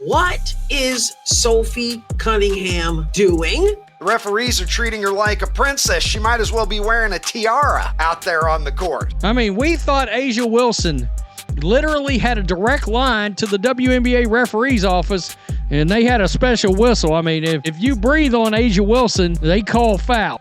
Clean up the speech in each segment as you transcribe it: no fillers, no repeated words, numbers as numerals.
What is Sophie Cunningham doing? The referees are treating her like a princess. She might as well be wearing a tiara out there on the court. I mean, we thought A'ja Wilson literally had a direct line to the WNBA referee's office, and they had a special whistle. I mean, if you breathe on A'ja Wilson, they call foul.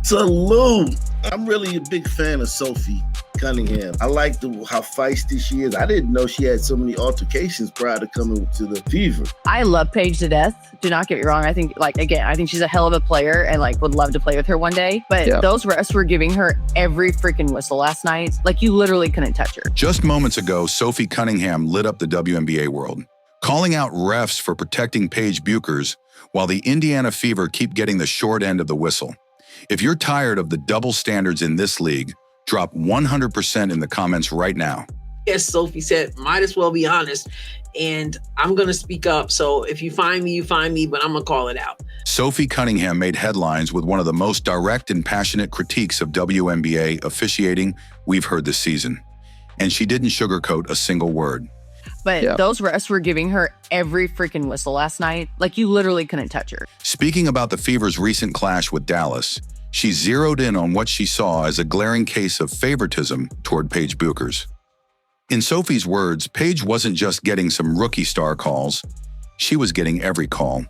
Salute. I'm really a big fan of Sophie Cunningham. I like how feisty she is. I didn't know she had so many altercations prior to coming to the Fever. I love Paige to death. Do not get me wrong. I think, I think she's a hell of a player and, would love to play with her one day. But those refs were giving her every freaking whistle last night. You literally couldn't touch her. Just moments ago, Sophie Cunningham lit up the WNBA world, calling out refs for protecting Paige Bueckers while the Indiana Fever keep getting the short end of the whistle. If you're tired of the double standards in this league, drop 100% in the comments right now. As Sophie said, might as well be honest. And I'm going to speak up. So if you find me, you find me, but I'm going to call it out. Sophie Cunningham made headlines with one of the most direct and passionate critiques of WNBA officiating we've heard this season. And she didn't sugarcoat a single word. But those refs were giving her every freaking whistle last night. You literally couldn't touch her. Speaking about the Fever's recent clash with Dallas, she zeroed in on what she saw as a glaring case of favoritism toward Paige Bueckers. In Sophie's words, Paige wasn't just getting some rookie star calls, she was getting every call.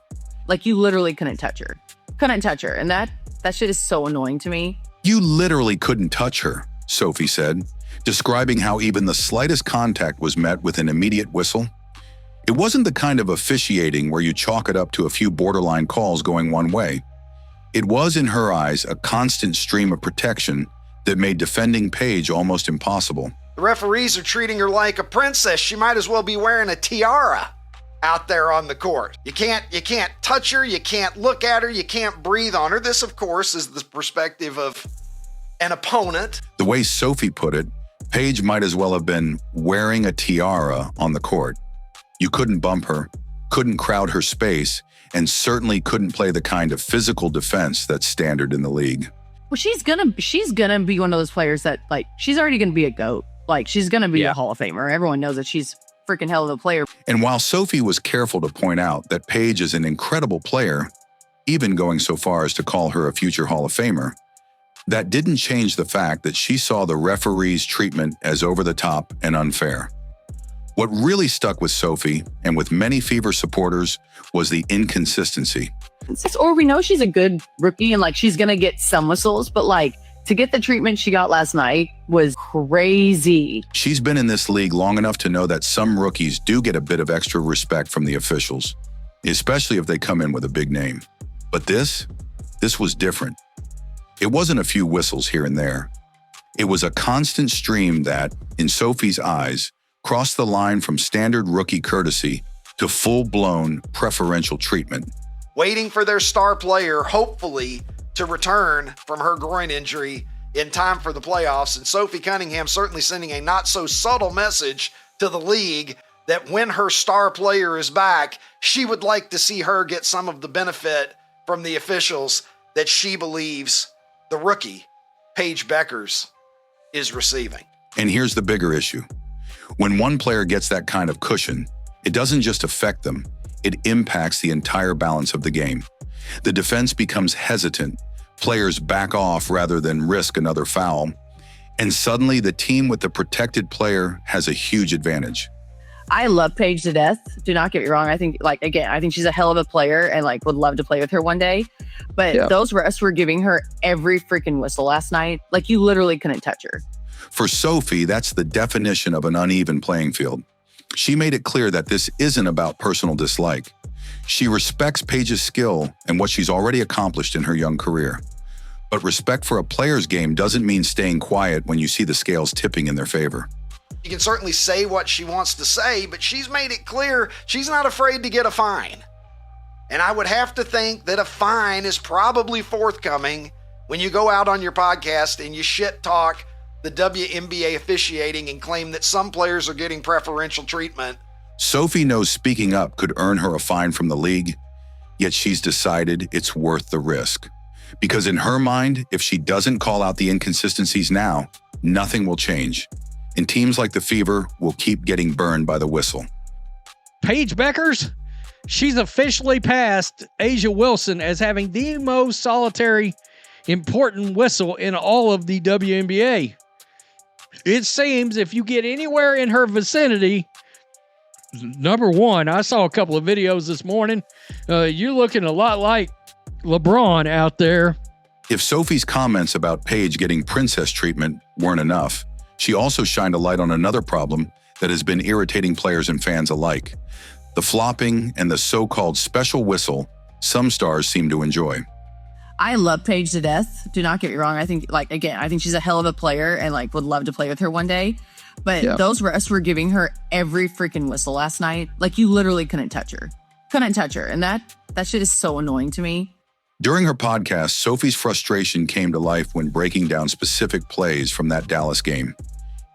You literally couldn't touch her. Couldn't touch her. And that shit is so annoying to me. You literally couldn't touch her, Sophie said, describing how even the slightest contact was met with an immediate whistle. It wasn't the kind of officiating where you chalk it up to a few borderline calls going one way. It was, in her eyes, a constant stream of protection that made defending Paige almost impossible. The referees are treating her like a princess. She might as well be wearing a tiara out there on the court. You can't touch her, you can't look at her, you can't breathe on her. This, of course, is the perspective of an opponent. The way Sophie put it, Paige might as well have been wearing a tiara on the court. You couldn't bump her, couldn't crowd her space, and certainly couldn't play the kind of physical defense that's standard in the league. Well, she's gonna be one of those players that, she's already gonna be a GOAT. She's gonna be a Hall of Famer. Everyone knows that she's freaking hell of a player. And while Sophie was careful to point out that Paige is an incredible player, even going so far as to call her a future Hall of Famer, that didn't change the fact that she saw the referee's treatment as over the top and unfair. What really stuck with Sophie, and with many Fever supporters, was the inconsistency. Or we know she's a good rookie and she's gonna get some whistles, but to get the treatment she got last night was crazy. She's been in this league long enough to know that some rookies do get a bit of extra respect from the officials, especially if they come in with a big name. But this was different. It wasn't a few whistles here and there. It was a constant stream that, in Sophie's eyes, crossed the line from standard rookie courtesy to full-blown preferential treatment. Waiting for their star player, hopefully, to return from her groin injury in time for the playoffs. And Sophie Cunningham certainly sending a not-so-subtle message to the league that when her star player is back, she would like to see her get some of the benefit from the officials that she believes the rookie, Paige Bueckers, is receiving. And here's the bigger issue. When one player gets that kind of cushion, it doesn't just affect them, it impacts the entire balance of the game. The defense becomes hesitant, players back off rather than risk another foul, and suddenly the team with the protected player has a huge advantage. I love Paige to death. Do not get me wrong. I think, I think she's a hell of a player and would love to play with her one day. But those refs were giving her every freaking whistle last night. You literally couldn't touch her. For Sophie, that's the definition of an uneven playing field. She made it clear that this isn't about personal dislike. She respects Paige's skill and what she's already accomplished in her young career. But respect for a player's game doesn't mean staying quiet when you see the scales tipping in their favor. She can certainly say what she wants to say, but she's made it clear she's not afraid to get a fine. And I would have to think that a fine is probably forthcoming when you go out on your podcast and you shit talk the WNBA officiating and claim that some players are getting preferential treatment. Sophie knows speaking up could earn her a fine from the league, yet she's decided it's worth the risk. Because in her mind, if she doesn't call out the inconsistencies now, nothing will change. And teams like the Fever will keep getting burned by the whistle. Paige Bueckers, she's officially passed A'ja Wilson as having the most solitary important whistle in all of the WNBA. It seems if you get anywhere in her vicinity, number one, I saw a couple of videos this morning. You're looking a lot like LeBron out there. If Sophie's comments about Paige getting princess treatment weren't enough, she also shined a light on another problem that has been irritating players and fans alike: the flopping and the so-called special whistle some stars seem to enjoy. I love Paige to death. Do not get me wrong. I think, I think she's a hell of a player and would love to play with her one day. But those refs were giving her every freaking whistle last night. You literally couldn't touch her. And that shit is so annoying to me. During her podcast, Sophie's frustration came to life when breaking down specific plays from that Dallas game.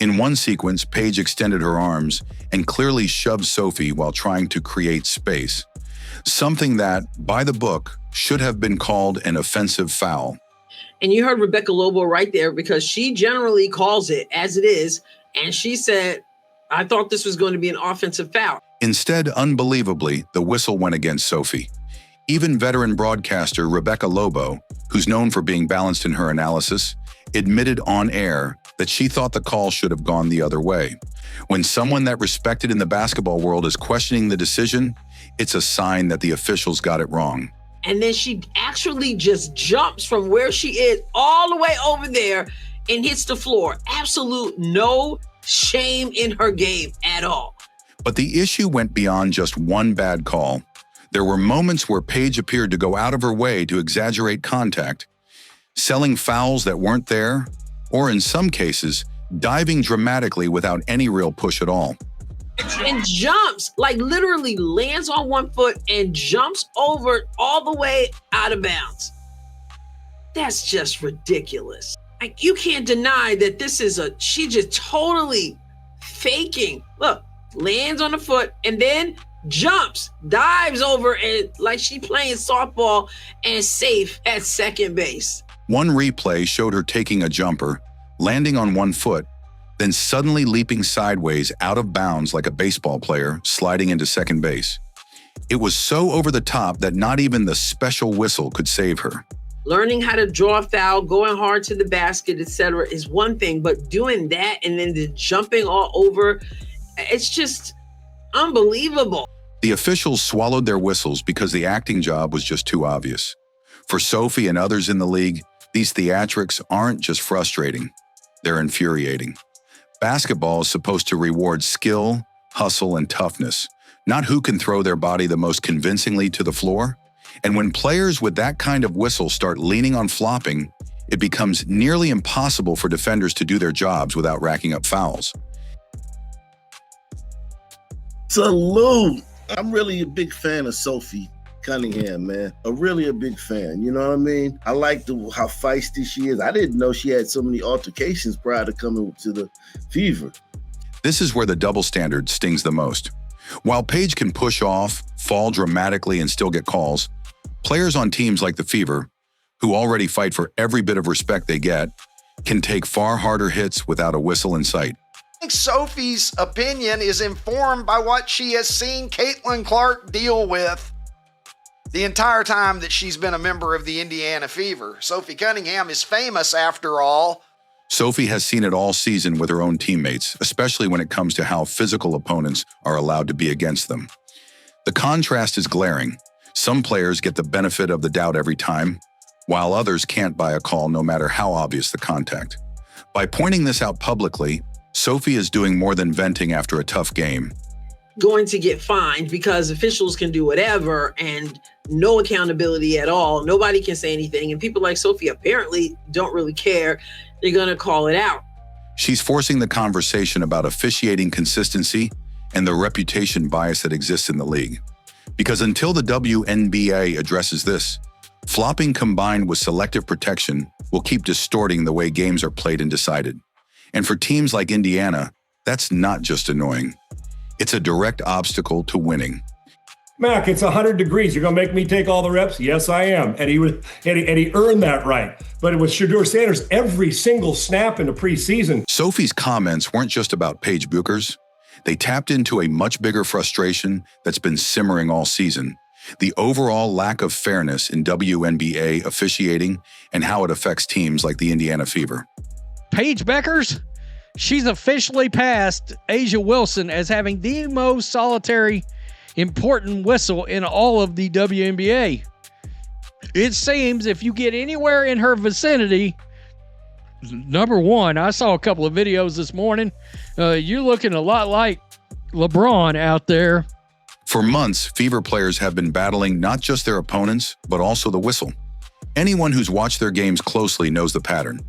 In one sequence, Paige extended her arms and clearly shoved Sophie while trying to create space. Something that, by the book, should have been called an offensive foul. And you heard Rebecca Lobo right there, because she generally calls it as it is. And she said, I thought this was going to be an offensive foul. Instead, unbelievably, the whistle went against Sophie. Even veteran broadcaster Rebecca Lobo, who's known for being balanced in her analysis, admitted on air that she thought the call should have gone the other way. When someone that respected in the basketball world is questioning the decision, it's a sign that the officials got it wrong. And then she actually just jumps from where she is all the way over there and hits the floor. Absolute no shame in her game at all. But the issue went beyond just one bad call. There were moments where Paige appeared to go out of her way to exaggerate contact, selling fouls that weren't there, or in some cases, diving dramatically without any real push at all. And jumps, literally lands on one foot and jumps over all the way out of bounds. That's just ridiculous. You can't deny that this is she just totally faking. Look, lands on the foot and then jumps, dives over and she playing softball and safe at second base. One replay showed her taking a jumper, landing on one foot, then suddenly leaping sideways out of bounds like a baseball player sliding into second base. It was so over the top that not even the special whistle could save her. Learning how to draw a foul, going hard to the basket, etc. is one thing, but doing that and then the jumping all over, it's just unbelievable. The officials swallowed their whistles because the acting job was just too obvious. For Sophie and others in the league, these theatrics aren't just frustrating, they're infuriating. Basketball is supposed to reward skill, hustle, and toughness, not who can throw their body the most convincingly to the floor. And when players with that kind of whistle start leaning on flopping, it becomes nearly impossible for defenders to do their jobs without racking up fouls. Salute! I'm really a big fan of Sophie Cunningham, man. Really a big fan, you know what I mean? I like how feisty she is. I didn't know she had so many altercations prior to coming to the Fever. This is where the double standard stings the most. While Paige can push off, fall dramatically, and still get calls, players on teams like the Fever, who already fight for every bit of respect they get, can take far harder hits without a whistle in sight. I think Sophie's opinion is informed by what she has seen Caitlin Clark deal with the entire time that she's been a member of the Indiana Fever. Sophie Cunningham is famous, after all. Sophie has seen it all season with her own teammates, especially when it comes to how physical opponents are allowed to be against them. The contrast is glaring. Some players get the benefit of the doubt every time, while others can't buy a call no matter how obvious the contact. By pointing this out publicly, Sophie is doing more than venting after a tough game. Going to get fined because officials can do whatever and no accountability at all. Nobody can say anything. And people like Sophie apparently don't really care. They're going to call it out. She's forcing the conversation about officiating consistency and the reputation bias that exists in the league. Because until the WNBA addresses this, flopping combined with selective protection will keep distorting the way games are played and decided. And for teams like Indiana, that's not just annoying. It's a direct obstacle to winning. Mac, it's 100 degrees. You're going to make me take all the reps? Yes, I am. And he earned that right. But with Shedeur Sanders, every single snap in the preseason. Sophie's comments weren't just about Paige Bueckers. They tapped into a much bigger frustration that's been simmering all season: the overall lack of fairness in WNBA officiating and how it affects teams like the Indiana Fever. Paige Bueckers, she's officially passed A'ja Wilson as having the most solitary, important whistle in all of the WNBA. It seems if you get anywhere in her vicinity, number one, I saw a couple of videos this morning. You're looking a lot like LeBron out there. For months, Fever players have been battling not just their opponents, but also the whistle. Anyone who's watched their games closely knows the pattern.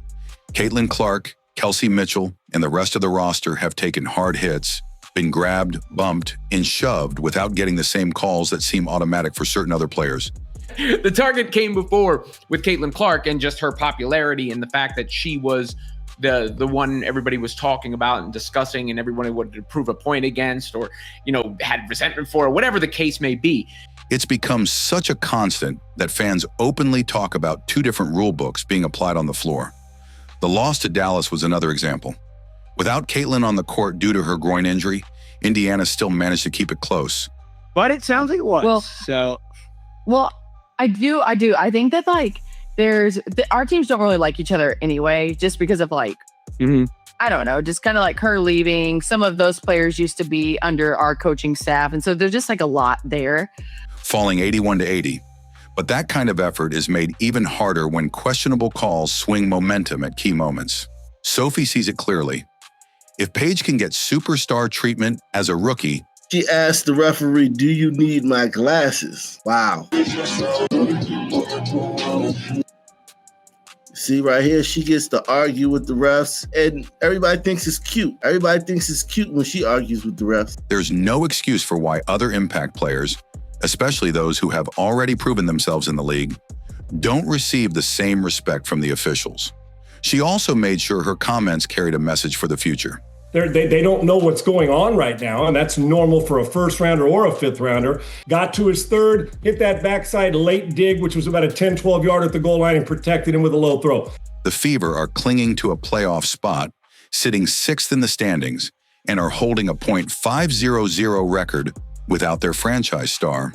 Caitlin Clark, Kelsey Mitchell, and the rest of the roster have taken hard hits, been grabbed, bumped, and shoved without getting the same calls that seem automatic for certain other players. The target came before with Caitlin Clark and just her popularity and the fact that she was the one everybody was talking about and discussing and everybody wanted to prove a point against or, had resentment for, or whatever the case may be. It's become such a constant that fans openly talk about two different rule books being applied on the floor. The loss to Dallas was another example. Without Caitlin on the court due to her groin injury, Indiana still managed to keep it close. But it sounds like it was. Well, I do. I think that our teams don't really like each other anyway, just because of I don't know, just kind of like her leaving. Some of those players used to be under our coaching staff. And so there's just a lot there. Falling 81-80. But that kind of effort is made even harder when questionable calls swing momentum at key moments. Sophie sees it clearly. If Paige can get superstar treatment as a rookie, she asked the referee, "Do you need my glasses?" Wow. See right here, she gets to argue with the refs, and everybody thinks it's cute. Everybody thinks it's cute when she argues with the refs. There's no excuse for why other impact players, especially those who have already proven themselves in the league, don't receive the same respect from the officials. She also made sure her comments carried a message for the future. They don't know what's going on right now, and that's normal for a first rounder or a fifth rounder. Got to his third, hit that backside late dig, which was about a 10, 12 yard at the goal line, and protected him with a low throw. The Fever are clinging to a playoff spot, sitting sixth in the standings, and are holding a .500 record without their franchise star.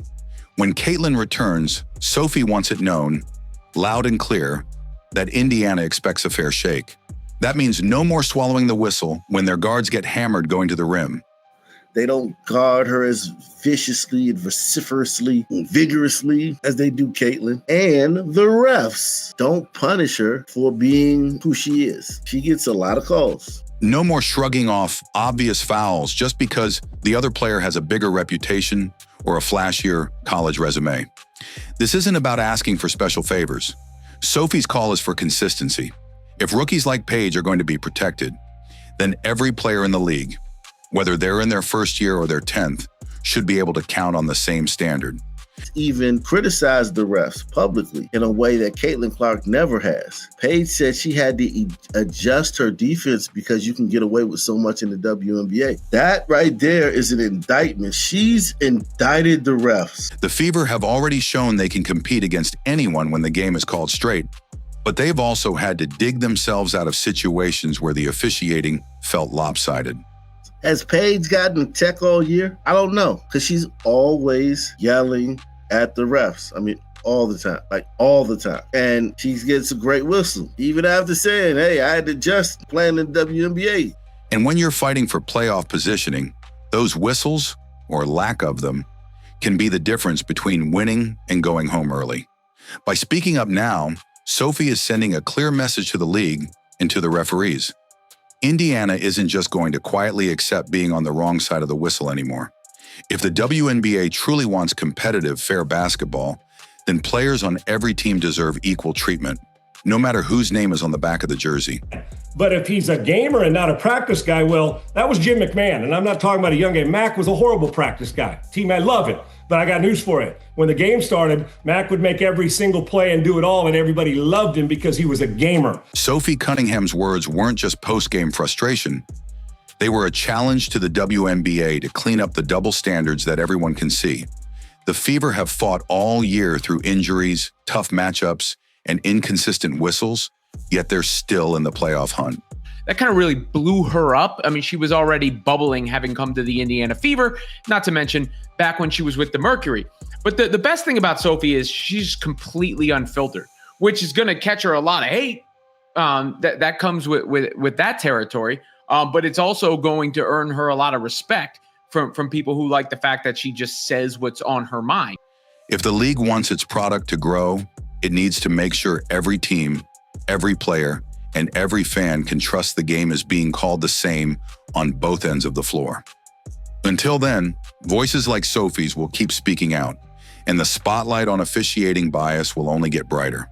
When Caitlin returns, Sophie wants it known, loud and clear, that Indiana expects a fair shake. That means no more swallowing the whistle when their guards get hammered going to the rim. They don't guard her as viciously and vociferously and vigorously as they do Caitlin. And the refs don't punish her for being who she is. She gets a lot of calls. No more shrugging off obvious fouls just because the other player has a bigger reputation or a flashier college resume. This isn't about asking for special favors. Sophie's call is for consistency. If rookies like Paige are going to be protected, then every player in the league, whether they're in their first year or their 10th, should be able to count on the same standard. Even criticized the refs publicly in a way that Caitlin Clark never has. Paige said she had to adjust her defense because you can get away with so much in the WNBA. That right there is an indictment. She's indicted the refs. The Fever have already shown they can compete against anyone when the game is called straight, but they've also had to dig themselves out of situations where the officiating felt lopsided. Has Paige gotten tech all year? I don't know, because she's always yelling at the refs. I mean, all the time, all the time. And she gets a great whistle, even after saying, hey, I had to adjust playing in the WNBA. And when you're fighting for playoff positioning, those whistles, or lack of them, can be the difference between winning and going home early. By speaking up now, Sophie is sending a clear message to the league and to the referees. Indiana isn't just going to quietly accept being on the wrong side of the whistle anymore. If the WNBA truly wants competitive, fair basketball, then players on every team deserve equal treatment, no matter whose name is on the back of the jersey. But if he's a gamer and not a practice guy, well, that was Jim McMahon, and I'm not talking about a young guy. Mac was a horrible practice guy. Team, I love it, but I got news for you. When the game started, Mac would make every single play and do it all, and everybody loved him because he was a gamer. Sophie Cunningham's words weren't just post-game frustration. They were a challenge to the WNBA to clean up the double standards that everyone can see. The Fever have fought all year through injuries, tough matchups, and inconsistent whistles, yet they're still in the playoff hunt. that kind of really blew her up. I mean, she was already bubbling having come to the Indiana Fever, not to mention back when she was with the Mercury. But the best thing about Sophie is she's completely unfiltered, which is going to catch her a lot of hate. That comes with that territory. But it's also going to earn her a lot of respect from people who like the fact that she just says what's on her mind. If the league wants its product to grow, it needs to make sure every team, every player, and every fan can trust the game is being called the same on both ends of the floor. Until then, voices like Sophie's will keep speaking out, and the spotlight on officiating bias will only get brighter.